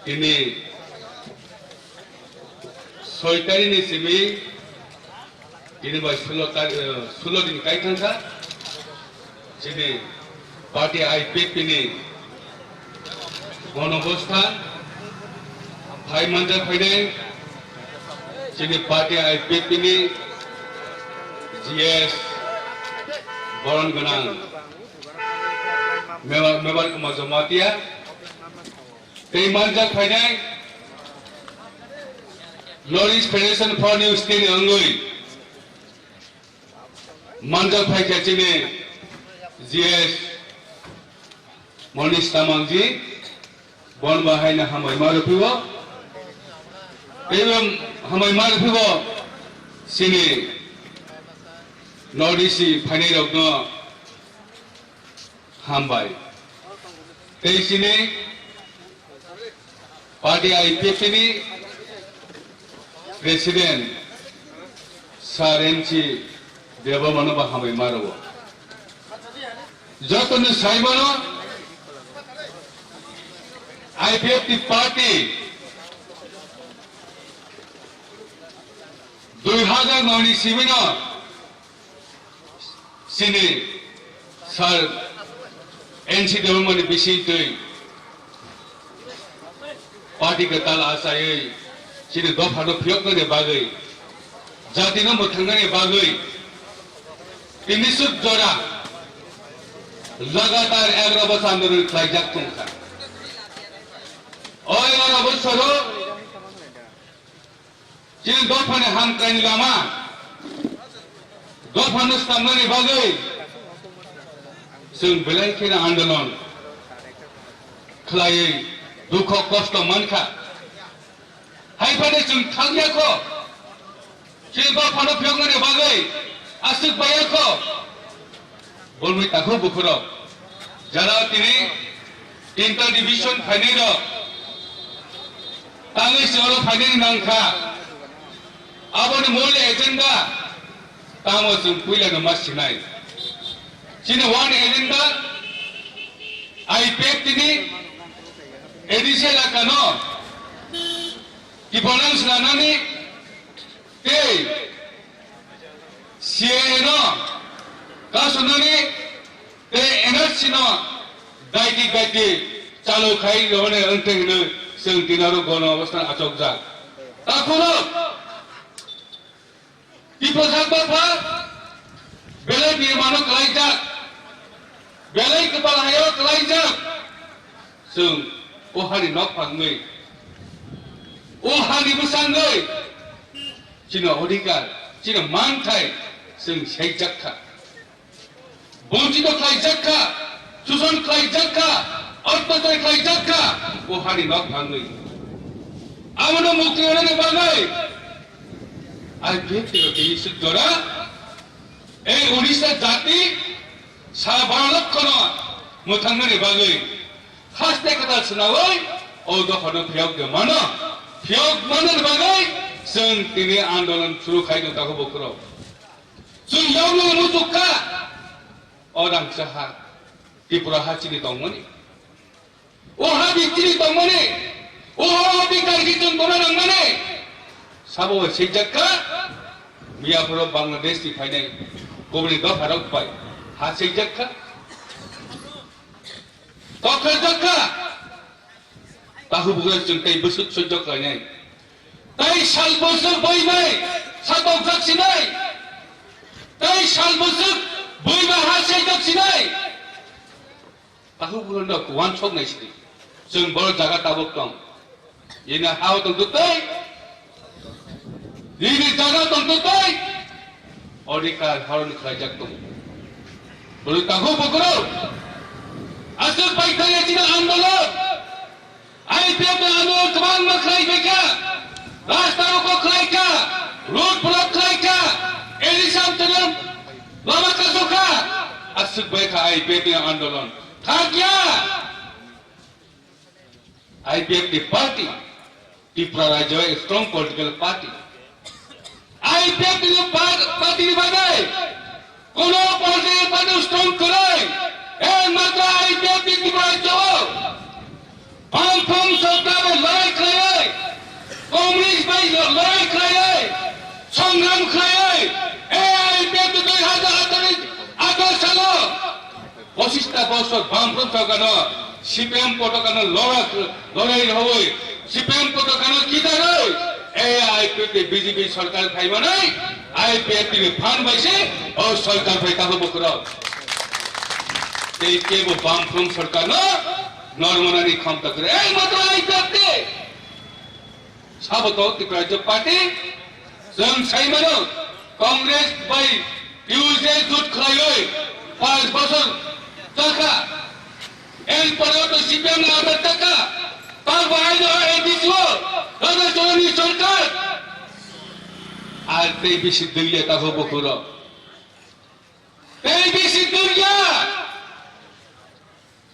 ini soitari ni sibi ini ba 16 din kaitangka sini parti IPP ni গণঅবস্থান ভাই মঞ্জুর ফাইনে sini parti IPP ni GS boron ganang member kemajumatia tei manja faine Northeast Federation for New State angui manja faike chini GS Monish Tamangji bon bahaina hamai marupiwo Evam hamai marupiwo sini Northeast faine rokno hambai tei sini parti IPP ni President Sarenchi Devamano Bahamai Marawa. Jotun Saimano IPP party 2097 sini Sir NC Devamani bisi tui parti ketal asai sini dofado piyok ne bagai jati no muthangane bagai tinisut jora लगातार 11 वर्ष आंदोलन खाइजाक तुमका और 11 वर्ष हो जिन दफाने हम Kine Lama दफानो सामने बागै जों बेलायखेना आन्दोलन खालायै दुख कष्ट मानखा हाइफाने जों थांयाखो जों दफानो फियंगने बागै आसुक बायाखो बोलमै ताखौ बुखुरो যারা তিনি তিনটা ডিভিশন ফাইনাল তাঙ্গै सिङाव फाइनाल नांखा आबाद मূল एजेंडा तामो जों पुइलानो मासिनाय सिने वान एजेंडा आईपीएफ तिनि एडिसे लाकानो डिफरेंस लानानै ते सीएनो कासुनानै ते एनआरसी नो गाइति चालु खाइ रहने अंतेनो जों दिनारो गण अवस्था आचक जा ताखौनो दिपजाक बाफा बेले निर्माण खालायजा बेले कपाल हायाव खालायजा जों ओहानि नक फांगै ओहानि बुसांगै जिनो अधिकार जिनो मानथाय जों सायजाखा বঞ্চিত খাইজাক্কা শোষণ খাইজাক্কা অত্যাচার খাইজাক্কা ও হারি নক ভাঙই আমরা মুক্তি হলে বাঙাই আর ব্যক্তিগত নিশ্চিতরা এই উড়িষ্যা জাতি 12 লক্ষ মোথাঙ্গনে বাঙাই হাসতে কথা শোনাওই ও দফানো ফিয়ক মানের বাঙাই जों दिनै आन्दोलन शुरू खाइदों ताखौ बखरो जों यावनो मुजुखा orang saha Tripura hachini tongmani oha bichini tongmani oha bikai hitun borang mane sabo sejaka Miyapuro Bangladesh di fainai gobri do farok pai ha sejaka tokha jaka tahu bukan jengkai besut sojok lainai tai sal besut boy mai satok jaksinai tai sal besut Boy bahasa itu sinai, tahu bukan dak wan sok nai sini, जों बर jaga tabuk tong, ini hau tong tutai, ini jaga tong tutai, odika haron kerajak tong, boleh tahu bukro, asal baik kaya cina andolon, IPF andolon kemana maklai mereka, rastaro ko klaika, road block klaika, elisam terang. Lama kasuka asuk baik IPF yang andolon thakya IPF di party di Praraja strong political party IPF di party di bagai kono political party strong kerai maka IPF di Praraja pam serta সংগ্রাম খায় AIPF 2018 সাল 25টা বছর বামফ্রন্ট সরকার CPM পতাকা লড়াই হই CPM পতাকা কি দাঁড়ায় AIPF বিজেপি সরকার খাইবা নাই IPF ফান্ড পাইছে ও সরকার ভাই তাহলে বকর এই কেবল বামফ্রন্ট সরকার নরমনানি ক্ষমতা করে এই মাত্র IPF সাবত ত্রিপুরা পার্টি जों साइमानो कांग्रेस बाय यूजे जुट खायो 5 বছর টাকা এরপরেও তো সিপিএম না আবার টাকা তার বাইরে এই দিছো রাজনীতি সরকার আর এই বেশি দুইয়া তা হবো করো এই বেশি দুইয়া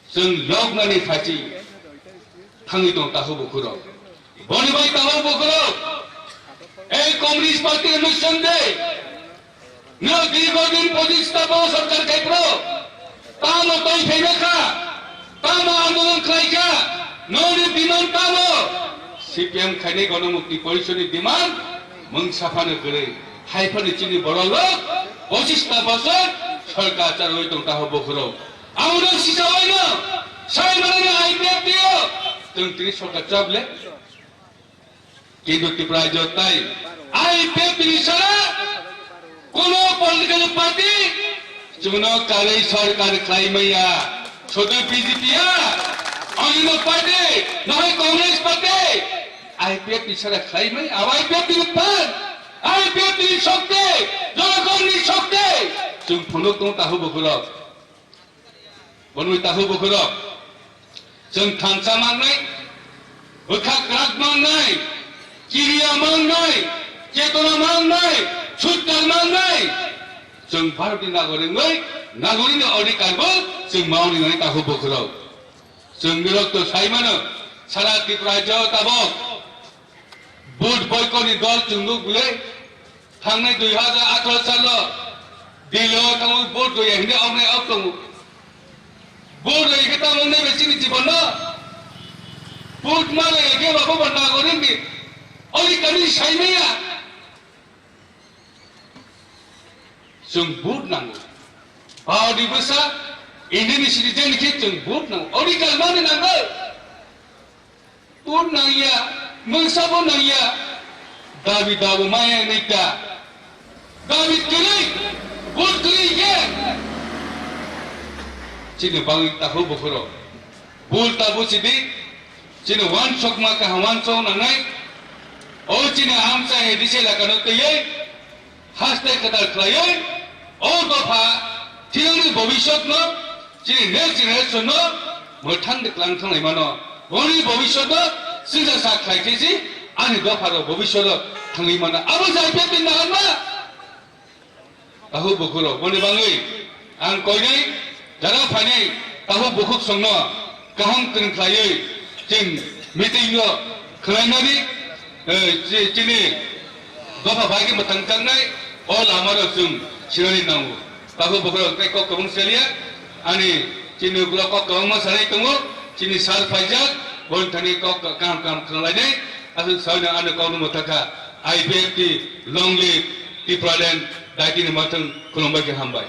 जों লগনানি ফাচি থাঙ্গি দं তা হবো করো বনিবাই তা হবো করো এই কমিউনিস্ট পার্টি অনুসন্দেহ দীর্ঘদিন প্রতিষ্ঠাপক সরকার ক্ষেত্র তাম তৈ ফেরেখা তাম আন্দোলন খাইকা ননি বিমান তাম সিপিএম খাইনে গণমুক্তি পরিষদের ডিমান্ড মংসাফানো করে হাইফানি চিনি বড় লোক 25টা বছর সরকার চার ওই তো তাহ বখরো আমরা শিশা হয় না সাই মানে IPF দিও তুমি 30 সরকার চাবলে কিন্তু ত্রিপুরা তাই IPF ছাড়া কোন পলিটিক্যাল পার্টি চুনো কালে সরকার খাইমাইয়া শুধু বিজেপি অন্য পার্টি নয় কংগ্রেস পার্টি IPF ছাড়া খাইমাই IPF ফান্ড IPF শক্তি জনগণের শক্তি जों फनो दं ताहु बखर बनमै ताहु बखर जों थांसा मांनाय बोखा ग्राक मांनाय किरिया मांनाय चेतना मांनाय सुत्तार मांनाय जों भारतनि नागरिकनि अधिकारबो जों मावनानै ताहु बखर जों निरक्त साइमानो सारा त्रिपुरा राज्योआव ताबक भोट बयकनि दल जों नुगुले थांनाय 2018 साल दिलो तामु भोट गया हिंदे आवनाय अब दङ भोट गया तामु नै बेसिनि जीवन भोट माले के बाबू बन्ना गरिनि अधिकारी साइमैया जों भोट नांगौ बावदि बोसा इन्डियानि सिटिजेन के जों भोट नांगौ अधिकार माने नांगौ भोट नांगिया मोनसाबो नांगिया दाबि दाबो माया नैता दाबि गैयै भोट गैयै चिने बाङि ताखौ बखरो भोट ताबो चिदि चिने वान सक मा का वान सौ नांनाय ओ चिने आमसा एदिसे लागानो तयै हास्ते कदार खलायै ओ दफा थियंनि भबिष्यत न चिने नेक्स्ट जेनेरेशन न मोथां देखलां थांनाय मानो बनि भबिष्यत सिजा सा खायखेसि आनि दफारो भबिष्यत थांनाय मानो आबो जायफे दिना ना ताहु बखरो बनि बाङै आं कयनै जारा फायनै ताहु बखुक संनो गाहाम खोनख्लायै जों मिटिंनो खोलायनानै चिनि दफा बायगे मोथां थांनाय अ लामारो जों सिरानि नांगौ ताहु बखरो टेको कबं सेलिया आनि चिनि ब्लक कबं मा सानै दङ चिनि साल फाइजाक बन थानि कक काम खोलायनाय आरो सावनो आनो गावनो मोथाखा IPF लंग लिव त्रिपुरालेण्ड दायतिनि माथों खुलुमबाय हामबाय